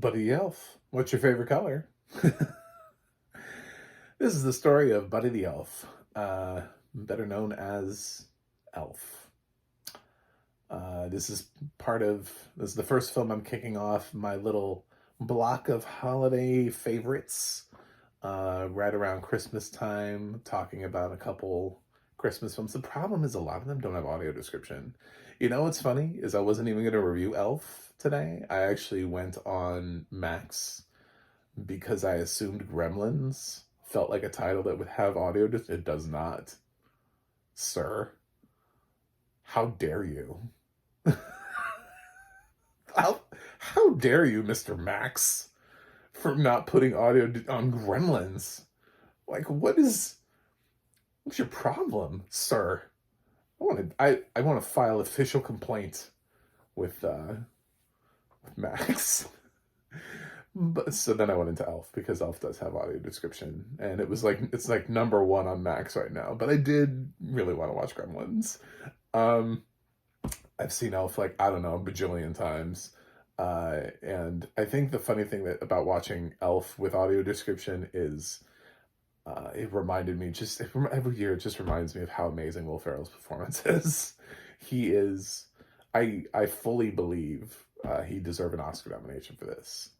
Buddy the Elf, what's your favorite color? This is the story of Buddy the Elf, better known as Elf. This is the first film I'm kicking off my little block of holiday favorites right around Christmas time, talking about a couple Christmas films. The problem is a lot of them don't have audio description. You know what's funny is I wasn't even going to review Elf today. I actually went on Max because I assumed Gremlins felt like a title that would have audio. It does not, sir. How dare you? how, how dare you, Mr. Max, for not putting audio on Gremlins? Like, what's your problem, sir? I want to file official complaint with Max. But so then I went into Elf because Elf does have audio description, and it's like number one on Max right now. But I did really want to watch Gremlins. Um, I've seen Elf like I don't know a bajillion times, and I think the funny thing about watching Elf with audio description is it reminded me every year it just reminds me of how amazing Will Ferrell's performance is. He is, I fully believe he deserved an Oscar nomination for this.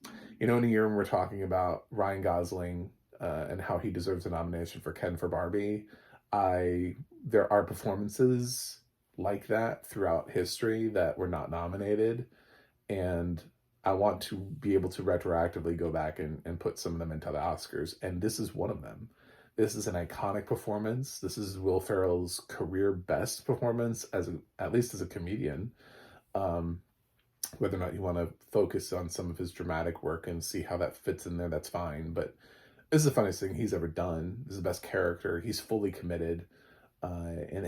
You know, in a year when we're talking about Ryan Gosling and how he deserves a nomination for Ken for Barbie, there are performances like that throughout history that were not nominated, and I want to be able to retroactively go back and put some of them into the Oscars, and this is one of them. This is an iconic performance. This is Will Ferrell's career best performance at least as a comedian. Um, Whether or not you want to focus on some of his dramatic work and see how that fits in there, that's fine. But this is the funniest thing he's ever done. This is the best character. He's fully committed. And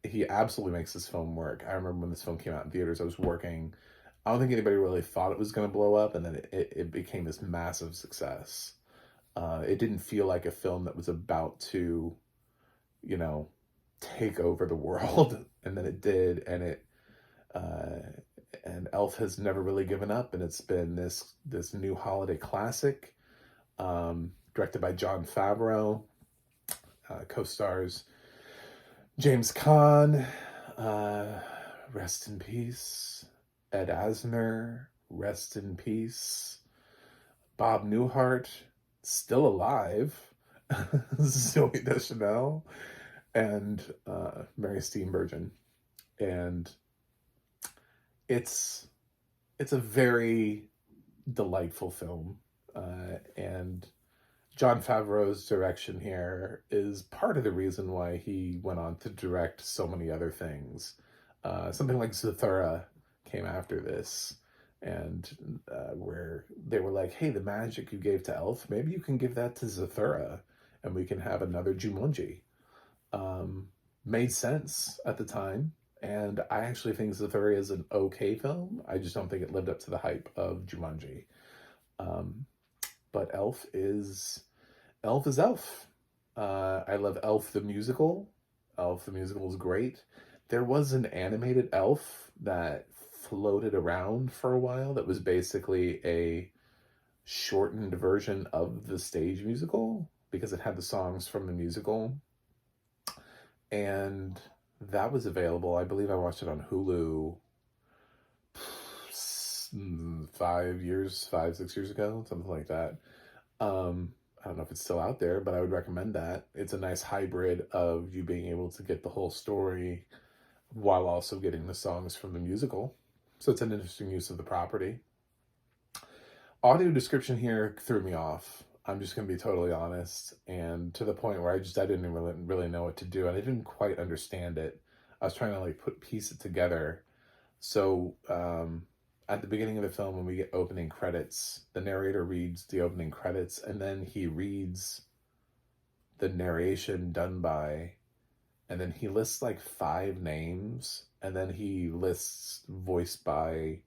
he absolutely makes this film work. I remember when this film came out in theaters, I was working. I don't think anybody really thought it was going to blow up, and then it became this massive success. It didn't feel like a film that was about to, you know, take over the world, and then it did, uh, and Elf has never really given up, and it's been this new holiday classic, directed by Jon Favreau, co-stars James Caan, rest in peace. Ed Asner, rest in peace. Bob Newhart, still alive. Zoe Deschanel, and Mary Steenburgen. And it's a very delightful film. And Jon Favreau's direction here is part of the reason why he went on to direct so many other things. Something like Zathura came after this, and where they were like, hey, the magic you gave to Elf, maybe you can give that to Zathura, and we can have another Jumanji. Made sense at the time, and I actually think Zathura is an okay film. I just don't think it lived up to the hype of Jumanji. But Elf is Elf. I love Elf the musical. Elf the musical is great. There was an animated Elf that floated around for a while that was basically a shortened version of the stage musical because it had the songs from the musical. And that was available. I believe I watched it on Hulu 6 years ago, something like that. I don't know if it's still out there, but I would recommend that. It's a nice hybrid of you being able to get the whole story while also getting the songs from the musical. So it's an interesting use of the property. Audio description here threw me off. I'm just going to be totally honest, and to the point where I didn't really know what to do, and I didn't quite understand it. I was trying to piece it together. So at the beginning of the film, when we get opening credits, the narrator reads the opening credits, and then he reads the narration done by, and then he lists 5 names, and then he lists voiced by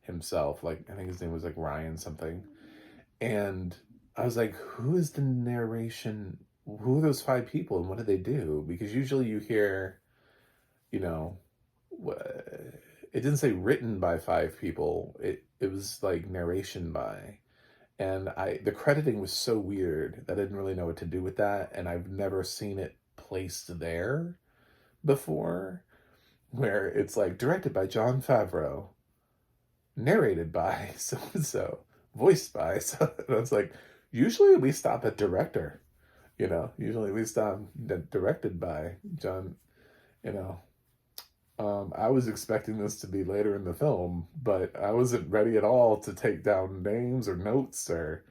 himself. I think his name was Ryan something. And I was like, who is the narration? Who are those 5 people and what do they do? Because usually you hear, you know, it didn't say written by 5 people. It was like narration by. And the crediting was so weird that I didn't really know what to do with that, and I've never seen it placed there before, where it's like directed by Jon Favreau, narrated by so and so, voiced by so. And I was like, usually we stop at director, Usually we stop directed by John, you know. I was expecting this to be later in the film, but I wasn't ready at all to take down names or notes, or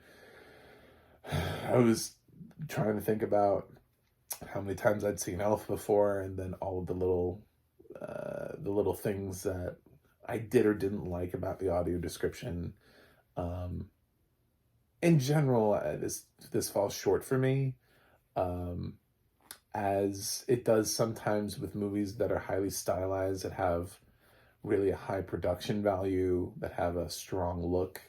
I was trying to think about how many times I'd seen Elf before, and then all of the little things that I did or didn't like about the audio description. Um, in general, this falls short for me, um, as it does sometimes with movies that are highly stylized, that have really a high production value, that have a strong look.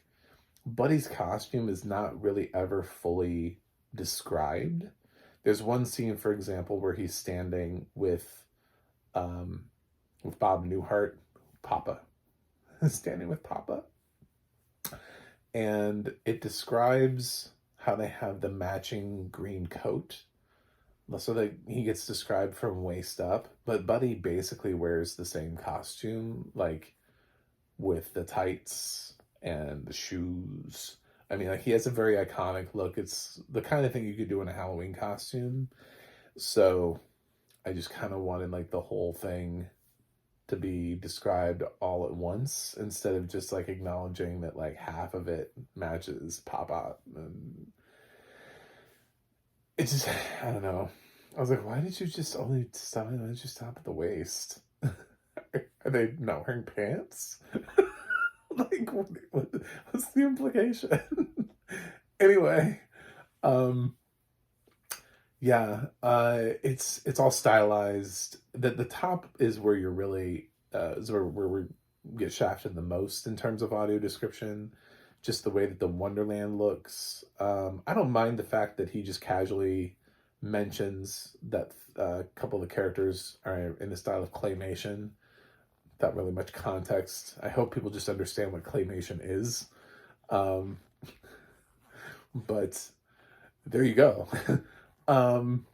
Buddy's costume is not really ever fully described. There's one scene, for example, where he's standing um, with Bob Newhart, Papa, standing with Papa, and it describes how they have the matching green coat, so that he gets described from waist up, but Buddy basically wears the same costume, like with the tights and the shoes. I mean, like, he has a very iconic look. It's the kind of thing you could do in a Halloween costume. So I just kind of wanted like the whole thing to be described all at once, instead of just like acknowledging that like half of it matches Papa. And it just, I don't know. I was like, why did you just only stop? Why did you stop at the waist? Are they not wearing pants? Like, what's the implication? Anyway, um, yeah, it's all stylized. The top is where you're really is where we get shafted the most in terms of audio description. Just the way that the Wonderland looks. I don't mind the fact that he just casually mentions that a couple of the characters are in the style of claymation, without really much context. I hope people just understand what claymation is. Um, but there you go. um,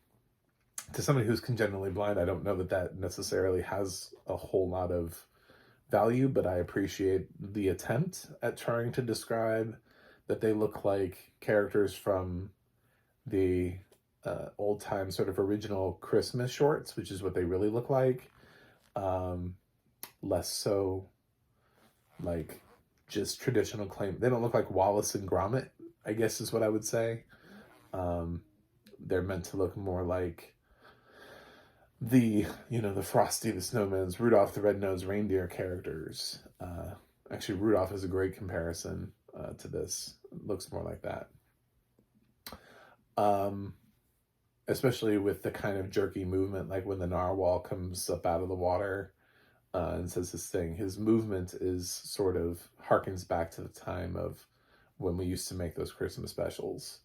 to somebody who's congenitally blind, I don't know that that necessarily has a whole lot of value, but I appreciate the attempt at trying to describe that they look like characters from the old time sort of original Christmas shorts, which is what they really look like. Um, Less so like just traditional claim. They don't look like Wallace and Gromit, I guess is what I would say. They're meant to look more like the Frosty the Snowman's, Rudolph the Red-Nosed Reindeer characters. Actually, Rudolph is a great comparison to this. It looks more like that. Um, Especially with the kind of jerky movement, like when the narwhal comes up out of the water and says this thing. His movement is sort of harkens back to the time of when we used to make those Christmas specials.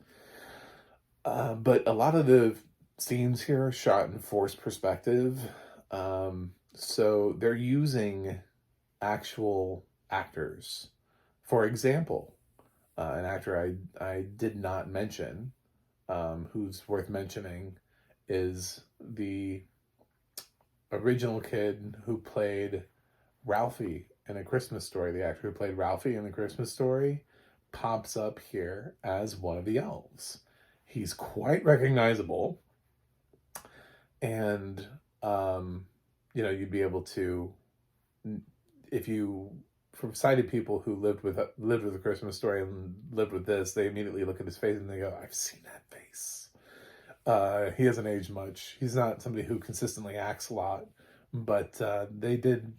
But a lot of the scenes here are shot in forced perspective. So they're using actual actors. For example, an actor I did not mention, who's worth mentioning, is the original kid who played Ralphie in A Christmas Story. The actor who played Ralphie in A Christmas Story pops up here as one of the elves. He's quite recognizable, and you'd be able to, if you, from sighted people who lived with A Christmas Story and lived with this, they immediately look at his face and they go, "I've seen that face." He hasn't aged much. He's not somebody who consistently acts a lot, but they did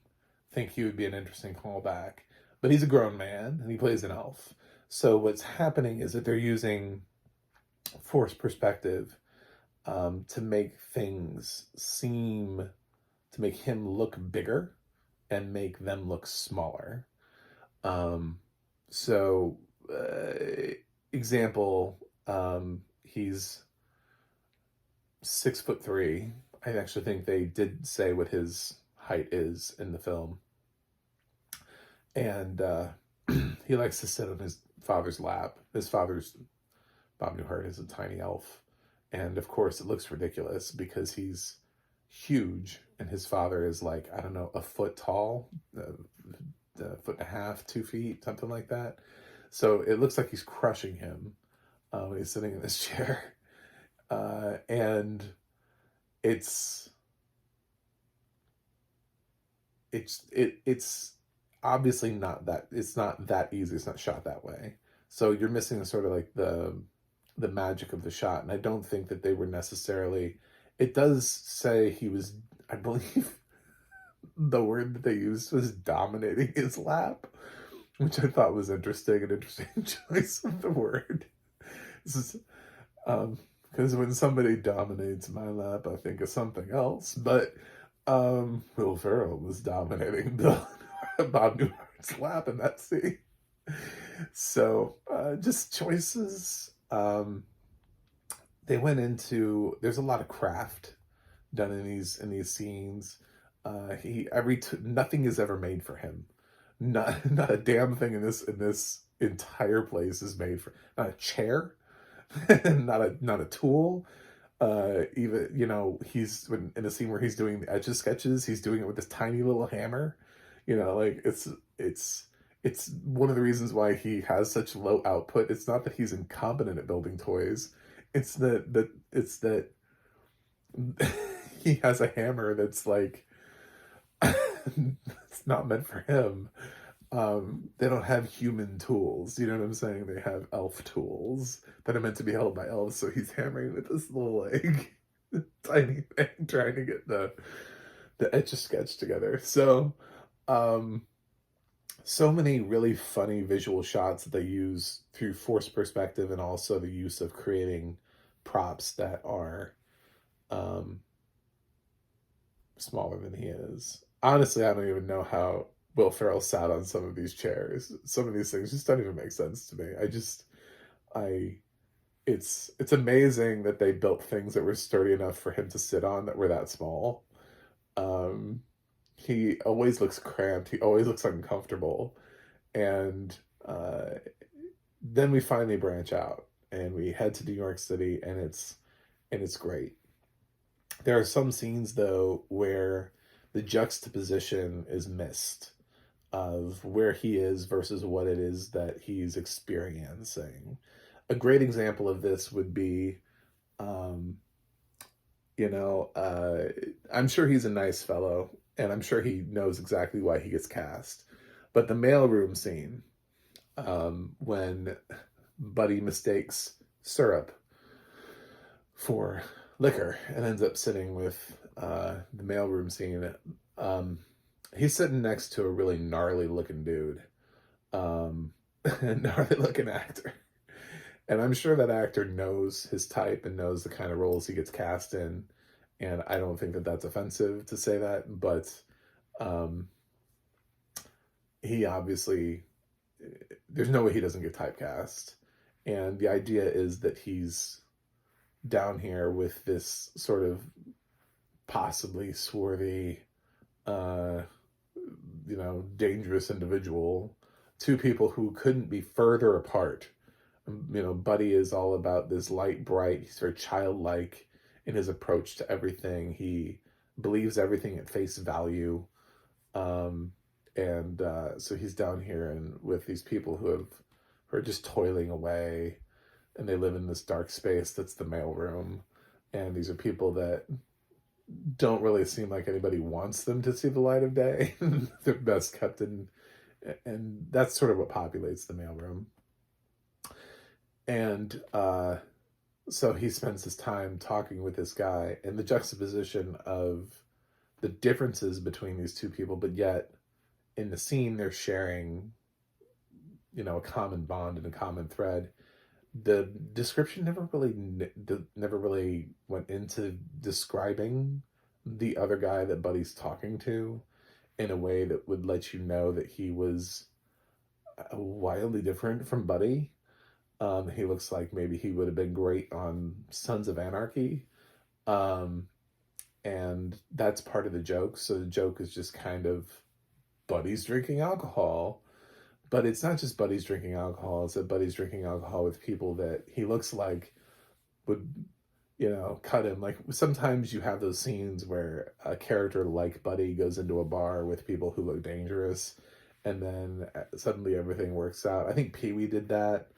think he would be an interesting callback. But he's a grown man and he plays an elf. So what's happening is that they're using forced perspective to make things seem, to make him look bigger and make them look smaller. So, example, he's 6'3". I actually think they did say what his height is in the film. And he likes to sit on his father's lap. His father's, Bob Newhart, is a tiny elf. And of course, it looks ridiculous because he's huge and his father is like, I don't know, a foot tall, a foot and a half, 2 feet, something like that. So it looks like he's crushing him when he's sitting in this chair. And it's it's obviously not that, it's not that easy, it's not shot that way, so you're missing sort of like the magic of the shot. And I don't think that they were necessarily, it does say he was, I believe the word that they used was dominating his lap, which I thought was interesting, an interesting choice of the word. This is because when somebody dominates my lap, I think of something else. But Will Ferrell was dominating Bob Newhart's lap in that scene. So just choices. They went into, there's a lot of craft done in these scenes. Nothing is ever made for him. Not a damn thing in this entire place is made for, not a chair, not a tool. Even, you know, he's in a scene where he's doing the Etch a Sketches, he's doing it with this tiny little hammer. You know, like it's one of the reasons why he has such low output. It's not that he's incompetent at building toys. It's that he has a hammer that's like it's not meant for him. They don't have human tools, you know what I'm saying? They have elf tools that are meant to be held by elves, so he's hammering with this little like tiny thing trying to get the Etch a Sketch together. So so many really funny visual shots that they use through forced perspective, and also the use of creating props that are um smaller than he is. Honestly, I don't even know how Will Ferrell sat on some of these chairs. Some of these things just don't even make sense to me. I it's amazing that they built things that were sturdy enough for him to sit on that were that small. Um he always looks cramped. He always looks uncomfortable. And then we finally branch out and we head to New York City, and it's great. There are some scenes though where the juxtaposition is missed of where he is versus what it is that he's experiencing. A great example of this would be, um, you know, I'm sure he's a nice fellow, and I'm sure he knows exactly why he gets cast. But the mailroom scene, when Buddy mistakes syrup for liquor and ends up sitting with the mailroom scene. Um, he's sitting next to a really gnarly looking dude, gnarly looking actor. And I'm sure that actor knows his type and knows the kind of roles he gets cast in. And I don't think that that's offensive to say that, but um, he obviously, there's no way he doesn't get typecast. And the idea is that he's down here with this sort of possibly swarthy, uh, you know, dangerous individual, two people who couldn't be further apart. You know, Buddy is all about this light, bright, he's very childlike in his approach to everything. He believes everything at face value. Um, and so he's down here and with these people who are just toiling away, and they live in this dark space that's the mailroom. And these are people that don't really seem like anybody wants them to see the light of day. They're best kept in, and that's sort of what populates the mailroom. And so he spends his time talking with this guy, and the juxtaposition of the differences between these two people, but yet in the scene they're sharing, you know, a common bond and a common thread. The description never really went into describing the other guy that Buddy's talking to in a way that would let you know that he was wildly different from Buddy. He looks like maybe he would have been great on Sons of Anarchy. Um, and that's part of the joke. So the joke is just kind of Buddy's drinking alcohol, But it's not just buddies drinking alcohol, it's that buddies drinking alcohol with people that he looks like would, cut him. Like sometimes you have those scenes where a character like Buddy goes into a bar with people who look dangerous, and then suddenly everything works out. I think Pee Wee did that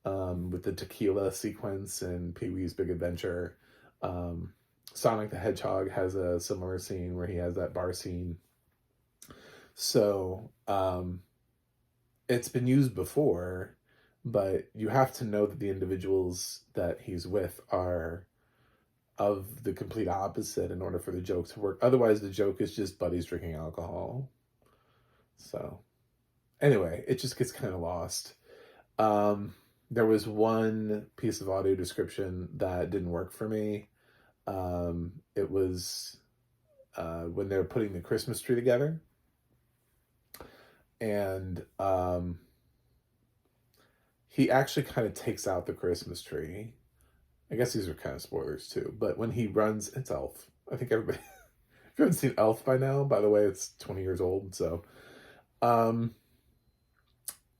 with the tequila sequence in Pee Wee's Big Adventure. Um, Sonic the Hedgehog has a similar scene where he has that bar scene. So it's been used before, but you have to know that the individuals that he's with are of the complete opposite in order for the joke to work. Otherwise, the joke is just buddies drinking alcohol. So, anyway, it just gets kind of lost. There was one piece of audio description that didn't work for me. It was when they're putting the Christmas tree together. And he actually kind of takes out the Christmas tree. I guess these are kind of spoilers too. But when he runs, it's Elf. I think everybody, if you haven't seen Elf by now, by the way, it's 20 years old. So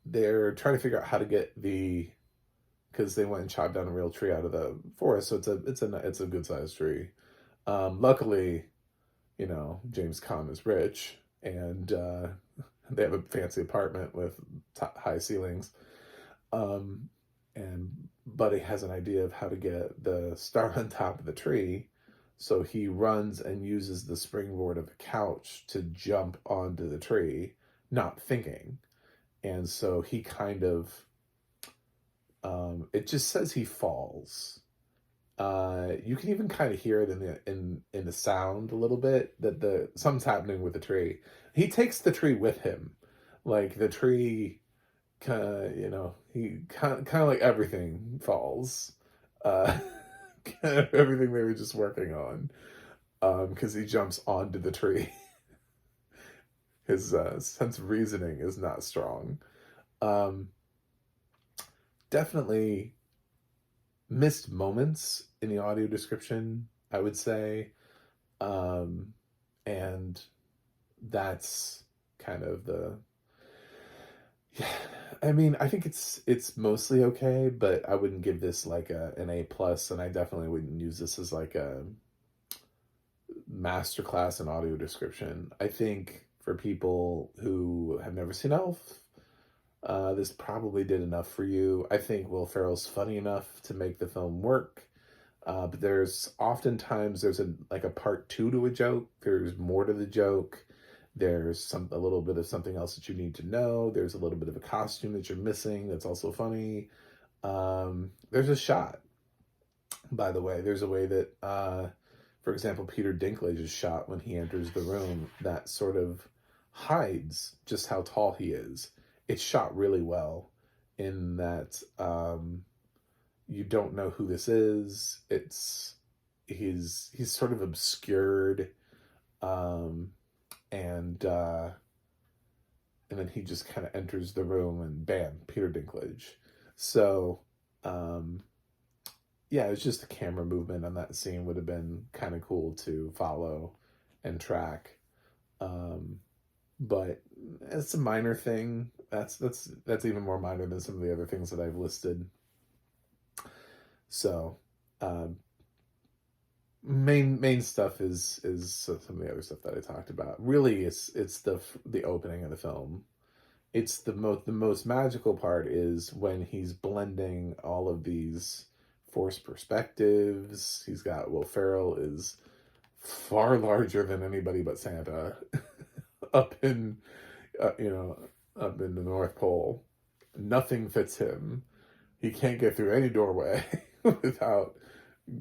they're trying to figure out how to get because they went and chopped down a real tree out of the forest. So it's a good sized tree. Luckily, James Caan is rich, and they have a fancy apartment with high ceilings. And Buddy has an idea of how to get the star on top of the tree. So he runs and uses the springboard of the couch to jump onto the tree, not thinking. And so he kind of, it just says he falls. You can even kind of hear it in the sound a little bit that something's happening with the tree. He takes the tree with him, like the tree. He kind of like everything falls. Everything they were just working on, because he jumps onto the tree. His sense of reasoning is not strong. Definitely missed moments in the audio description, I would say. And that's kind of I mean, I think it's mostly okay, but I wouldn't give this like an A plus, and I definitely wouldn't use this as like a masterclass in audio description. I think for people who have never seen Elf, this probably did enough for you. I think Will Ferrell's funny enough to make the film work. But there's a part two to a joke. There's more to the joke. There's a little bit of something else that you need to know. There's a little bit of a costume that you're missing that's also funny. There's a shot, by the way. There's a way that, for example, Peter Dinklage is shot when he enters the room that sort of hides just how tall he is. It's shot really well in that you don't know who this is. He's sort of obscured. And then he just kind of enters the room and bam, Peter Dinklage. So, yeah, it's just the camera movement on that scene would have been kind of cool to follow and track. But it's a minor thing. That's even more minor than some of the other things that I've listed. So, main stuff is some of the other stuff that I talked about. Really, it's the opening of the film. It's the most magical part is when he's blending all of these forced perspectives. He's got Will Ferrell is far larger than anybody but Santa up in up in the North Pole. Nothing fits him. He can't get through any doorway without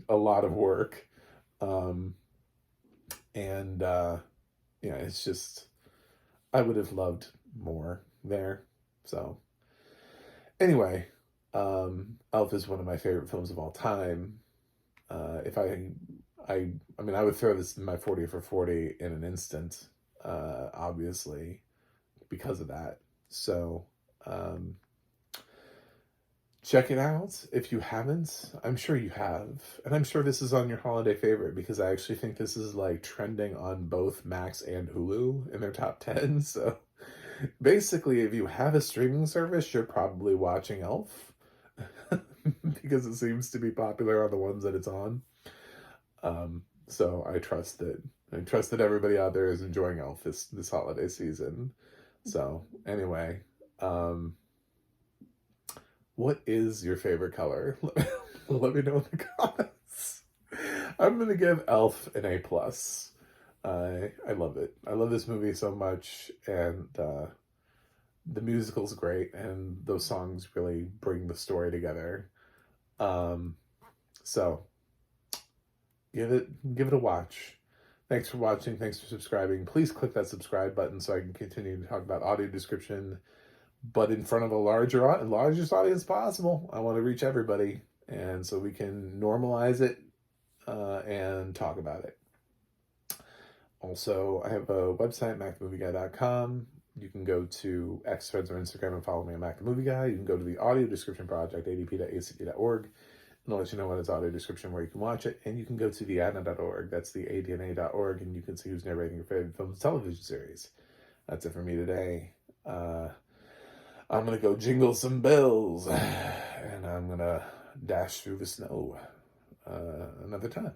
a lot of work. It's just, I would have loved more there. So anyway, Elf is one of my favorite films of all time. If I would throw this in my 40 for 40 in an instant, obviously, because of that. So, check it out if you haven't. I'm sure you have. And I'm sure this is on your holiday favorite because I actually think this is like trending on both Max and Hulu in their top 10. So Basically, if you have a streaming service, you're probably watching Elf because it seems to be popular on the ones that it's on. So I trust that everybody out there is enjoying Elf this holiday season. So anyway, um, what is your favorite color? Let me know in the comments. I'm gonna give Elf an A plus. I love it. I love this movie so much, and the musical's great, and those songs really bring the story together. Um, so give it a watch. Thanks for watching. Thanks for subscribing. Please click that subscribe button so I can continue to talk about audio description, but in front of a largest audience possible. I want to reach everybody, and so we can normalize it and talk about it. Also, I have a website, macthemovieguy.com. You can go to X, Threads, or Instagram and follow me on Mac the Movie Guy. You can go to the audio description project, adp.act.org, and I'll let you know when it's audio description where you can watch it. And you can go to theadna.org, that's the adna.org, and you can see who's narrating your favorite films and television series. That's it for me today. I'm going to go jingle some bells, and I'm going to dash through the snow another time.